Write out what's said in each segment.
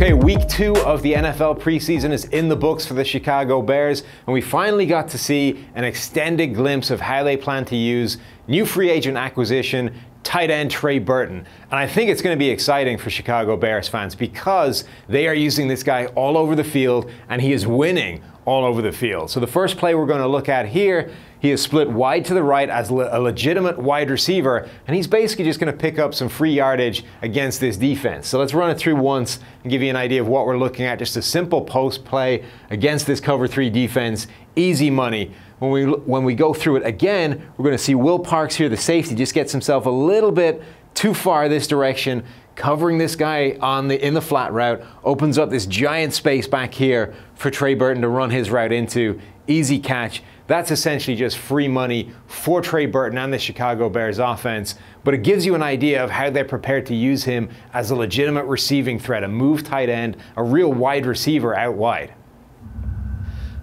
Okay, week 2 of the NFL preseason is in the books for the Chicago Bears, and we finally got to see an extended glimpse of how they plan to use new free agent acquisition, tight end Trey Burton. And I think it's going to be exciting for Chicago Bears fans because they are using this guy all over the field, and he is winning all over the field. So the first play we're going to look at here, he is split wide to the right as a legitimate wide receiver, and he's basically just going to pick up some free yardage against this defense. So let's run it through once and give you an idea of what we're looking at. Just a simple post play against this cover 3 defense. Easy money. When we go through it again, we're going to see Will Parks here, the safety, just gets himself a little bit too far this direction, covering this guy in the flat route, opens up this giant space back here for Trey Burton to run his route into. Easy catch. That's essentially just free money for Trey Burton and the Chicago Bears offense, but it gives you an idea of how they're prepared to use him as a legitimate receiving threat, a move tight end, a real wide receiver out wide.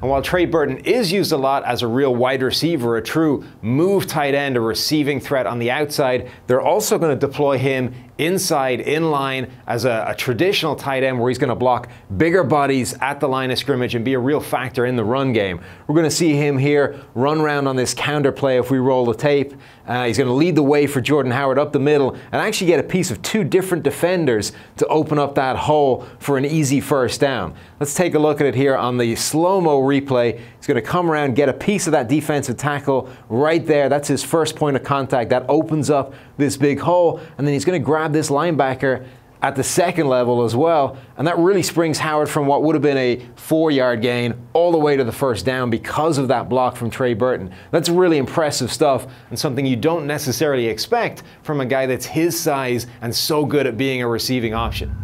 And while Trey Burton is used a lot as a real wide receiver, a true move tight end, a receiving threat on the outside, they're also going to deploy him inside, in line, as a traditional tight end where he's going to block bigger bodies at the line of scrimmage and be a real factor in the run game. We're going to see him here run around on this counter play if we roll the tape. He's going to lead the way for Jordan Howard up the middle and actually get a piece of 2 different defenders to open up that hole for an easy first down. Let's take a look at it here on the slow-mo replay. He's going to come around, get a piece of that defensive tackle right there. That's his first point of contact. That opens up this big hole, and then he's going to grab this linebacker at the second level as well, and that really springs Howard from what would have been a 4-yard gain all the way to the first down because of that block from Trey Burton. That's really impressive stuff and something you don't necessarily expect from a guy that's his size and so good at being a receiving option.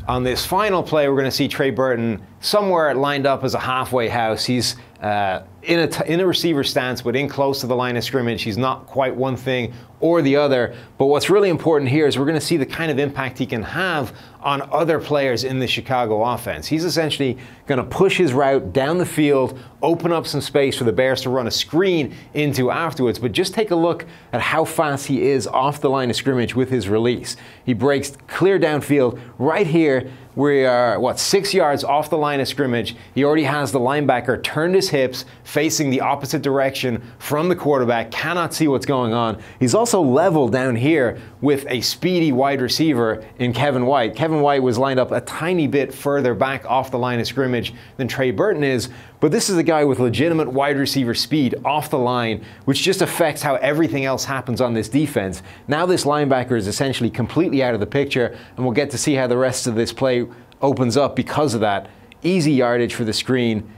On this final play, we're going to see Trey Burton somewhere lined up as a halfway house. He's in a receiver stance, but in close to the line of scrimmage. He's not quite one thing or the other. But what's really important here is we're going to see the kind of impact he can have on other players in the Chicago offense. He's essentially going to push his route down the field, open up some space for the Bears to run a screen into afterwards. But just take a look at how fast he is off the line of scrimmage with his release. He breaks clear downfield right here. We are, 6 yards off the line of scrimmage. He already has the linebacker turned his hips, facing the opposite direction from the quarterback, cannot see what's going on. He's also level down here with a speedy wide receiver in Kevin White. Kevin White was lined up a tiny bit further back off the line of scrimmage than Trey Burton is, but this is a guy with legitimate wide receiver speed off the line, which just affects how everything else happens on this defense. Now this linebacker is essentially completely out of the picture, and we'll get to see how the rest of this play opens up because of that. Easy yardage for the screen,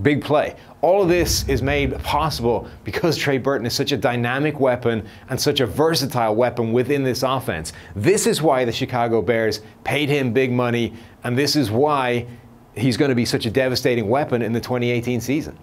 big play. All of this is made possible because Trey Burton is such a dynamic weapon and such a versatile weapon within this offense. This is why the Chicago Bears paid him big money, and this is why he's going to be such a devastating weapon in the 2018 season.